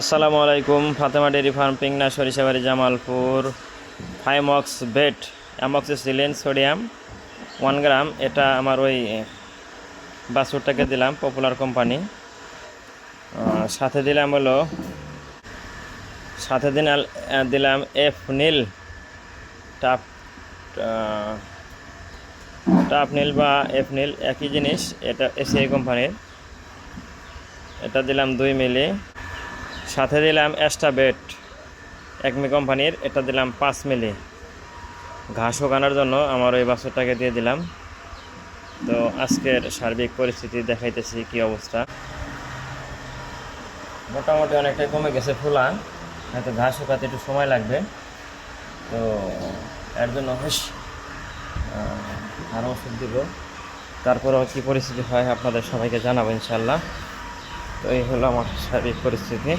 আসসালামু আলাইকুম। Fatema dairy farm, Pingna, Sarishabari, Jamalpur. ফাইমক্স বেট, অ্যামক্সিসিলিন সোডিয়াম 1 গ্রাম। এটা আমার ওই বাছুরটাকে দিলাম, পপুলার কোম্পানি। সাথে দিলাম হলো সাথে দিলাম এফ নীল, টাপ টাপ নীল বা এফ নীল একই জিনিস, এটা এসিআই কোম্পানির। এটা দিলাম 2 মিলি। সাথে দিলাম এস্টাবেট, একমি কোম্পানির, এটা দিলাম 5 মিলি। ঘাস শুকানোর জন্য আমার ওই বাছুরটাকে দিয়ে দিলাম। তো আজকের সার্বিক পরিস্থিতি দেখাইতেছি কি অবস্থা। মোটামুটি অনেকটাই কমে গেছে ফুলা, হয়তো ঘাস শুকাতে একটু সময় লাগবে। তো এর জন্য আরও ওষুধ দিব, তারপরেও কী পরিস্থিতি হয় আপনাদের সবাইকে জানাবো ইনশাল্লাহ। তো এই হলো আমার সার্বিক পরিস্থিতি।